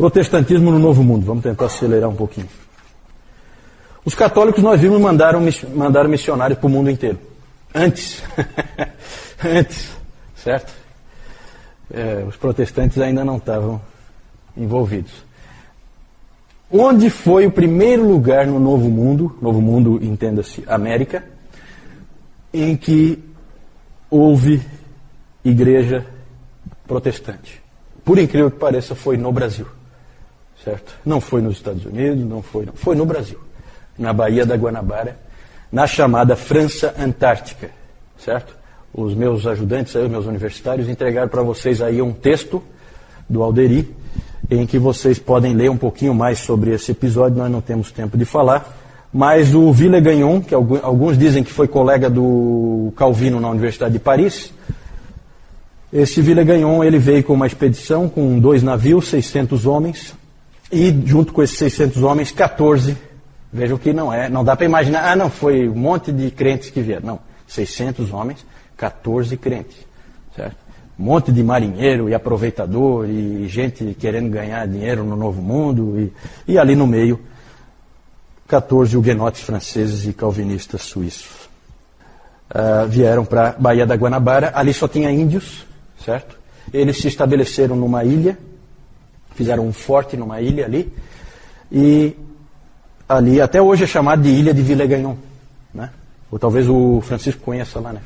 Protestantismo no Novo Mundo. Vamos tentar acelerar um pouquinho. Os católicos, nós vimos, mandaram missionários para o mundo inteiro. Antes. Antes. Certo? Os protestantes ainda não estavam envolvidos. Onde foi o primeiro lugar no Novo Mundo, entenda-se, América, em que houve igreja protestante? Por incrível que pareça, foi no Brasil. Certo? Não foi nos Estados Unidos, foi no Brasil. Na Baía da Guanabara, na chamada França Antártica. Certo? Os meus ajudantes, os meus universitários, entregaram para vocês aí um texto do Alderi, em que vocês podem ler um pouquinho mais sobre esse episódio. Nós não temos tempo de falar, mas o Villegagnon, que alguns dizem que foi colega do Calvino na Universidade de Paris, esse Villegagnon, ele veio com uma expedição com 2 navios, 600 homens, e junto com esses 600 homens, 14, vejam que não dá para imaginar, não, foi um monte de crentes que vieram, não, 600 homens, 14 crentes, certo? Um monte de marinheiro e aproveitador e gente querendo ganhar dinheiro no Novo Mundo e ali no meio 14 huguenotes franceses e calvinistas suíços. Vieram para a Baía da Guanabara, ali só tinha índios, certo? Eles se estabeleceram numa ilha, fizeram um forte numa ilha ali, e ali até hoje é chamado de Ilha de Villegagnon, né? Ou talvez o Francisco conheça lá, né?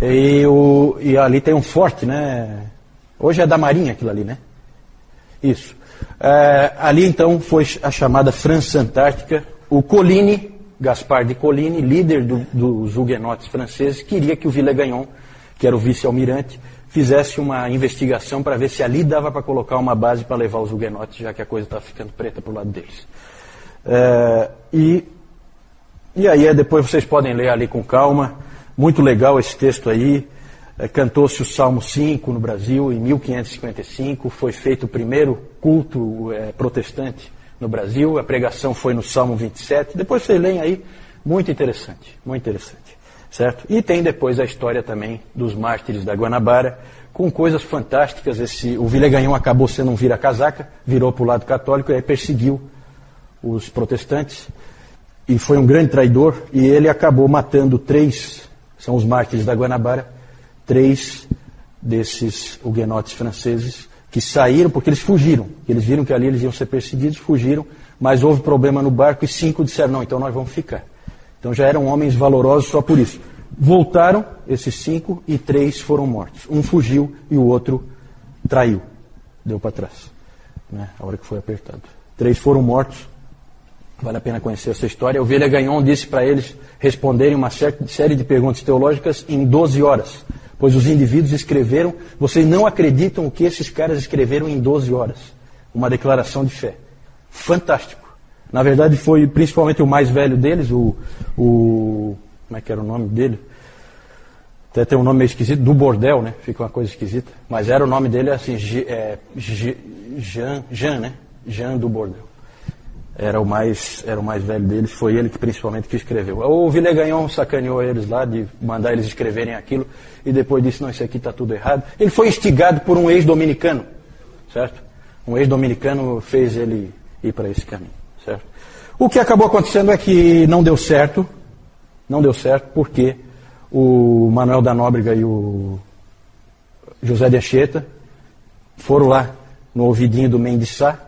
E ali tem um forte, né? Hoje é da Marinha aquilo ali, né? Isso. Ali então foi a chamada França Antártica. O Coligny, Gaspar de Coligny, líder dos huguenotes franceses, queria que o Villegagnon, que era o vice-almirante, fizesse uma investigação para ver se ali dava para colocar uma base para levar os huguenotes, já que a coisa estava ficando preta para o lado deles. E aí depois vocês podem ler ali com calma. Muito legal esse texto aí. Cantou-se o Salmo 5 no Brasil em 1555. Foi feito o primeiro culto protestante no Brasil. A pregação foi no Salmo 27. Depois vocês leem aí. Muito interessante. Muito interessante. Certo? E tem depois a história também dos mártires da Guanabara, com coisas fantásticas. O Villegagnon acabou sendo um vira-casaca, virou para o lado católico e aí perseguiu os protestantes. E foi um grande traidor. E ele acabou matando 3... São os mártires da Guanabara, 3 desses huguenotes franceses que saíram, porque eles fugiram. Eles viram que ali eles iam ser perseguidos, fugiram, mas houve problema no barco e 5 disseram, não, então nós vamos ficar. Então já eram homens valorosos só por isso. Voltaram esses 5 e 3 foram mortos. Um fugiu e o outro traiu. Deu para trás, né, a hora que foi apertado. 3 foram mortos. Vale a pena conhecer essa história. O Villegagnon disse para eles responderem uma série de perguntas teológicas em 12 horas. Pois os indivíduos escreveram, vocês não acreditam o que esses caras escreveram em 12 horas. Uma declaração de fé. Fantástico. Na verdade foi principalmente o mais velho deles, como é que era o nome dele? Até tem um nome meio esquisito, do Bordel, né? Fica uma coisa esquisita. Mas era o nome dele assim, Jean, né? Jean do Bordel. Era o mais velho deles, foi ele que principalmente que escreveu. O Villegagnon sacaneou eles lá de mandar eles escreverem aquilo e depois disse, não, isso aqui está tudo errado. Ele foi instigado por um ex-dominicano, certo? Um ex-dominicano fez ele ir para esse caminho, certo? O que acabou acontecendo é que não deu certo porque o Manuel da Nóbrega e o José de Anchieta foram lá no ouvidinho do Mendes Sá.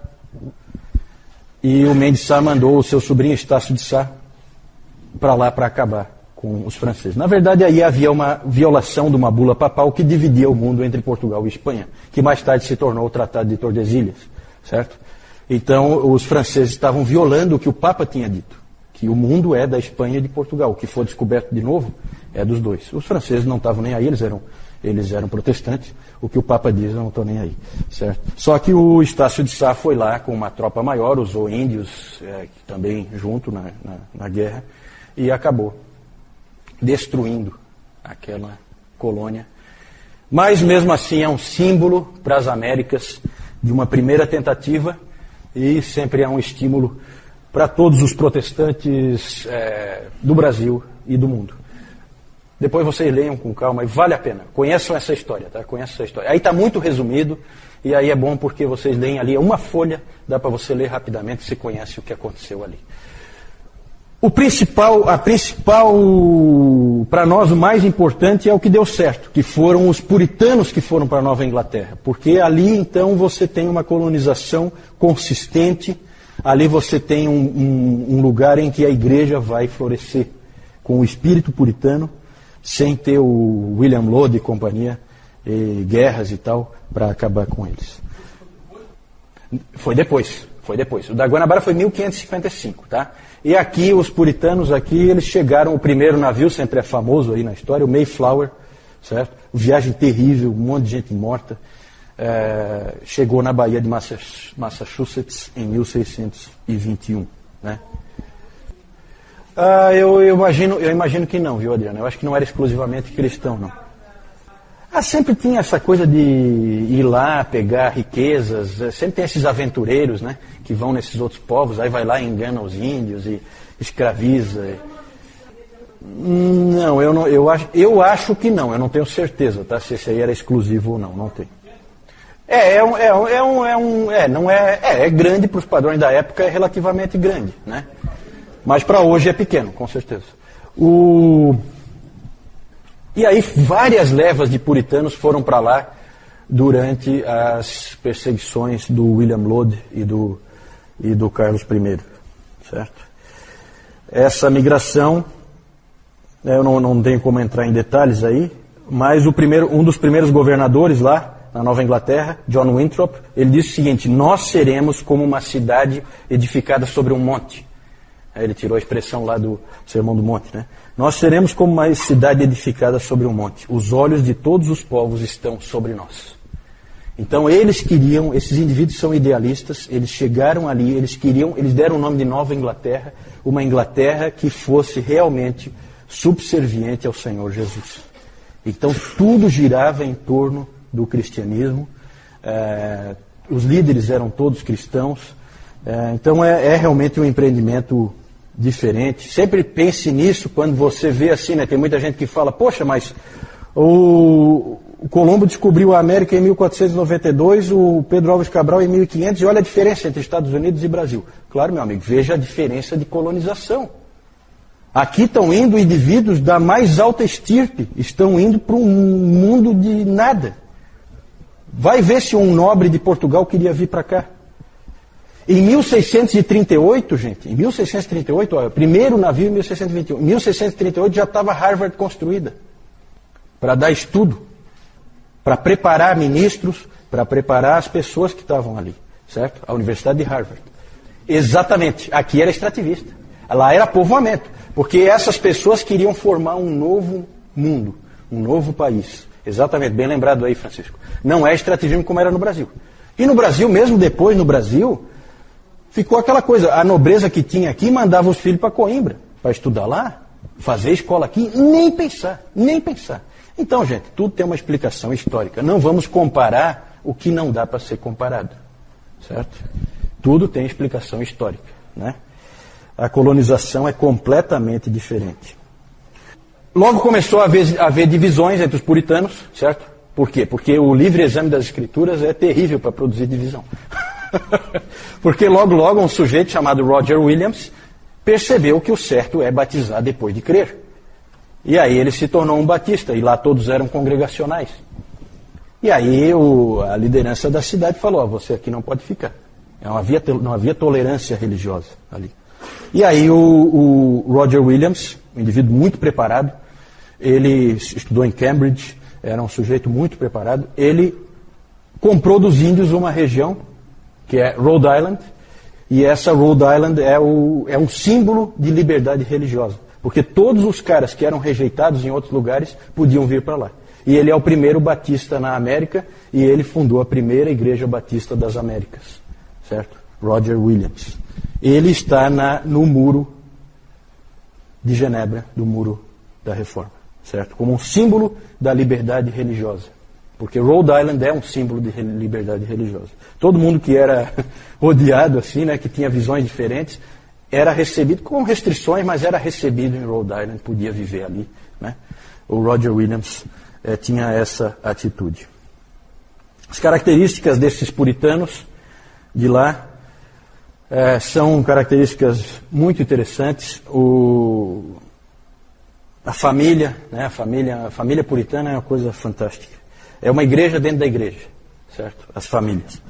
E o Mendes Sá mandou o seu sobrinho Estácio de Sá para lá para acabar com os franceses. Na verdade, aí havia uma violação de uma bula papal que dividia o mundo entre Portugal e Espanha, que mais tarde se tornou o Tratado de Tordesilhas, certo? Então, os franceses estavam violando o que o Papa tinha dito, que o mundo é da Espanha e de Portugal. O que for descoberto de novo é dos dois. Os franceses não estavam nem aí, eles eram protestantes. O que o Papa diz, eu não estou nem aí, certo? Só que o Estácio de Sá foi lá com uma tropa maior, usou índios também junto na guerra, e acabou destruindo aquela colônia. Mas mesmo assim é um símbolo para as Américas de uma primeira tentativa e sempre é um estímulo para todos os protestantes do Brasil e do mundo. Depois vocês leiam com calma e vale a pena. Conheçam essa história, tá? Conheçam essa história. Aí está muito resumido e aí é bom porque vocês leem ali, uma folha, dá para você ler rapidamente, você conhece o que aconteceu ali. A principal, para nós, o mais importante é o que deu certo, que foram os puritanos que foram para a Nova Inglaterra. Porque ali, então, você tem uma colonização consistente, ali você tem um lugar em que a igreja vai florescer, com o espírito puritano, sem ter o William Laud e companhia, e guerras e tal, para acabar com eles. Foi depois. O da Guanabara foi 1555, tá? E aqui, os puritanos aqui, eles chegaram, o primeiro navio, sempre é famoso aí na história, o Mayflower, certo? Viagem terrível, um monte de gente morta. Chegou na Baía de Massachusetts em 1621, né? Eu imagino que não, viu, Adriano? Eu acho que não era exclusivamente cristão, não. Sempre tinha essa coisa de ir lá, pegar riquezas, sempre tem esses aventureiros, né, que vão nesses outros povos, aí vai lá e engana os índios e escraviza. Não, eu acho que não, eu não tenho certeza, tá, se esse aí era exclusivo ou não tem. É grande para os padrões da época, é relativamente grande, né, mas para hoje é pequeno, com certeza. E aí várias levas de puritanos foram para lá durante as perseguições do William Laud e do Carlos I, certo? Essa migração, eu não tenho como entrar em detalhes aí, mas um dos primeiros governadores lá na Nova Inglaterra, John Winthrop, ele disse o seguinte: nós seremos como uma cidade edificada sobre um monte. Aí ele tirou a expressão lá do Sermão do Monte, né? Nós seremos como uma cidade edificada sobre um monte. Os olhos de todos os povos estão sobre nós. Então esses indivíduos são idealistas, eles chegaram ali, eles deram o nome de Nova Inglaterra, uma Inglaterra que fosse realmente subserviente ao Senhor Jesus. Então tudo girava em torno do cristianismo, os líderes eram todos cristãos, então é realmente um empreendimento diferente. Sempre pense nisso quando você vê assim, né? Tem muita gente que fala, poxa, mas o Colombo descobriu a América em 1492, o Pedro Álvares Cabral em 1500, e olha a diferença entre Estados Unidos e Brasil. Claro, meu amigo, veja a diferença de colonização. Aqui estão indo indivíduos da mais alta estirpe, estão indo para um mundo de nada. Vai ver se um nobre de Portugal queria vir para cá. Em 1638, gente, primeiro navio em 1621, em 1638 já estava Harvard construída, para dar estudo, para preparar ministros, para preparar as pessoas que estavam ali, certo? A Universidade de Harvard. Exatamente, aqui era extrativista, lá era povoamento, porque essas pessoas queriam formar um novo mundo, um novo país. Exatamente, bem lembrado aí, Francisco. Não é extrativismo como era no Brasil. E no Brasil, mesmo depois no Brasil, ficou aquela coisa, a nobreza que tinha aqui mandava os filhos para Coimbra, para estudar lá, fazer escola aqui, nem pensar. Então, gente, tudo tem uma explicação histórica. Não vamos comparar o que não dá para ser comparado, certo? Tudo tem explicação histórica, né? A colonização é completamente diferente. Logo começou a haver divisões entre os puritanos, certo? Por quê? Porque o livre exame das escrituras é terrível para produzir divisão. Porque logo um sujeito chamado Roger Williams percebeu que o certo é batizar depois de crer. E aí ele se tornou um batista, e lá todos eram congregacionais. E aí a liderança da cidade falou, você aqui não pode ficar. Não havia tolerância religiosa ali. E aí o Roger Williams, um indivíduo muito preparado, ele estudou em Cambridge, era um sujeito muito preparado, ele comprou dos índios uma região, que é Rhode Island, e essa Rhode Island é um símbolo de liberdade religiosa, porque todos os caras que eram rejeitados em outros lugares podiam vir para lá. E ele é o primeiro batista na América, e ele fundou a primeira igreja batista das Américas, certo? Roger Williams. Ele está no muro de Genebra, do muro da Reforma, certo? Como um símbolo da liberdade religiosa. Porque Rhode Island é um símbolo de liberdade religiosa. Todo mundo que era odiado assim, né, que tinha visões diferentes, era recebido com restrições, mas era recebido em Rhode Island, podia viver ali, né? O Roger Williams tinha essa atitude. As características desses puritanos de lá são características muito interessantes. A família, né, a família puritana é uma coisa fantástica. É uma igreja dentro da igreja, certo? As famílias.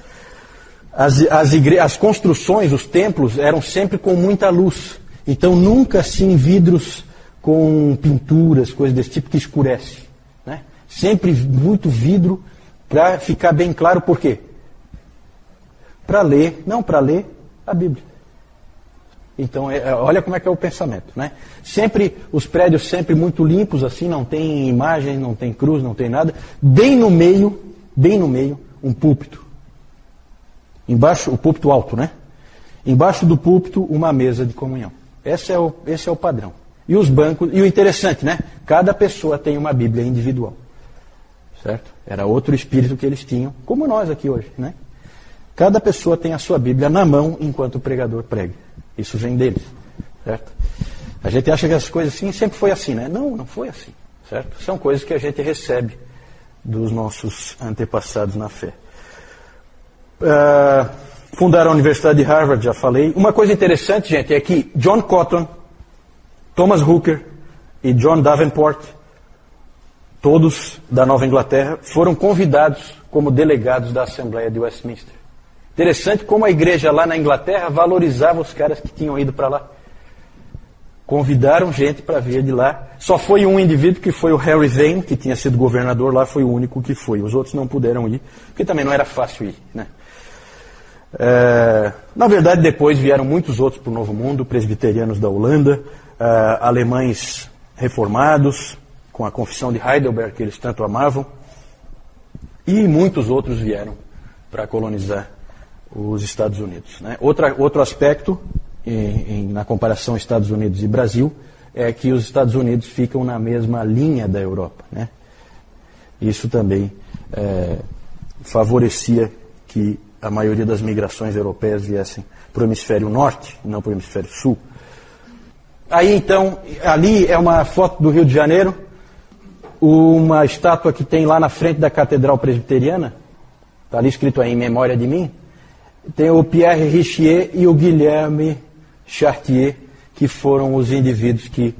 As construções, os templos, eram sempre com muita luz. Então nunca assim vidros com pinturas, coisas desse tipo que escurece, né? Sempre muito vidro para ficar bem claro por quê? Para ler a Bíblia. Então, olha como é que é o pensamento, né? Sempre, os prédios sempre muito limpos, assim, não tem imagem, não tem cruz, não tem nada. Bem no meio, um púlpito. Embaixo, o púlpito alto, né? Embaixo do púlpito, uma mesa de comunhão. Esse é o padrão. E os bancos, e o interessante, né? Cada pessoa tem uma Bíblia individual. Certo? Era outro espírito que eles tinham, como nós aqui hoje, né? Cada pessoa tem a sua Bíblia na mão enquanto o pregador prega. Isso vem deles, certo? A gente acha que as coisas assim sempre foi assim, né? Não foi assim, certo? São coisas que a gente recebe dos nossos antepassados na fé. Fundaram a Universidade de Harvard, já falei. Uma coisa interessante, gente, é que John Cotton, Thomas Hooker e John Davenport, todos da Nova Inglaterra, foram convidados como delegados da Assembleia de Westminster. Interessante como a igreja lá na Inglaterra valorizava os caras que tinham ido para lá. Convidaram gente para vir de lá. Só foi um indivíduo, que foi o Harry Vane, que tinha sido governador lá, foi o único que foi. Os outros não puderam ir, porque também não era fácil ir, né? Na verdade, depois vieram muitos outros para o Novo Mundo, presbiterianos da Holanda, alemães reformados, com a Confissão de Heidelberg, que eles tanto amavam, e muitos outros vieram para colonizar os Estados Unidos, né? Outro aspecto, na comparação Estados Unidos e Brasil, é que os Estados Unidos ficam na mesma linha da Europa, né? Isso também favorecia que a maioria das migrações europeias viessem para o hemisfério norte, não para o hemisfério sul. Aí então, ali é uma foto do Rio de Janeiro, uma estátua que tem lá na frente da Catedral Presbiteriana, está ali escrito aí, em memória de mim. Tem o Pierre Richier e o Guilherme Chartier, que foram os indivíduos que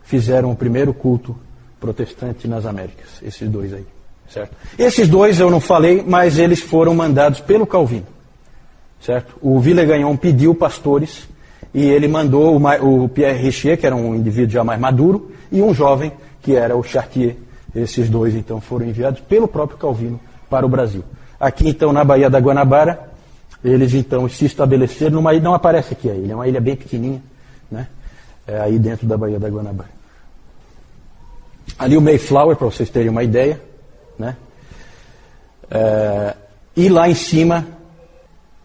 fizeram o primeiro culto protestante nas Américas. Esses dois aí, certo? Esses dois eu não falei, mas eles foram mandados pelo Calvino, certo? O Villegagnon pediu pastores e ele mandou o Pierre Richier, que era um indivíduo já mais maduro, e um jovem, que era o Chartier. Esses dois, então, foram enviados pelo próprio Calvino para o Brasil. Aqui, então, na Baía da Guanabara, eles, então, se estabeleceram numa ilha, não aparece aqui a ilha, é uma ilha bem pequenininha, né? Aí dentro da Baía da Guanabara. Ali o Mayflower, para vocês terem uma ideia, né? E lá em cima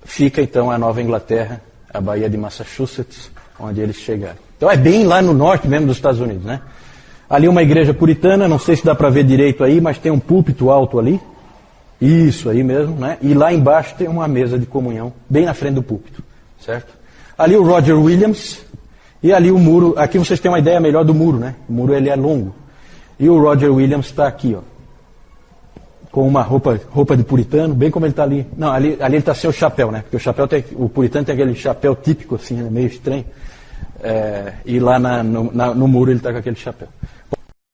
fica, então, a Nova Inglaterra, a Baía de Massachusetts, onde eles chegaram. Então é bem lá no norte mesmo dos Estados Unidos, né? Ali uma igreja puritana, não sei se dá para ver direito aí, mas tem um púlpito alto ali. Isso aí mesmo, né? E lá embaixo tem uma mesa de comunhão, bem na frente do púlpito, certo? Ali o Roger Williams, e ali o muro, aqui vocês têm uma ideia melhor do muro, né? O muro ele é longo. E o Roger Williams está aqui, ó, com uma roupa de puritano, bem como ele está ali. Não, ali ele está sem o chapéu, né? Porque o puritano tem aquele chapéu típico, assim, né? Meio estranho. E lá no muro ele está com aquele chapéu.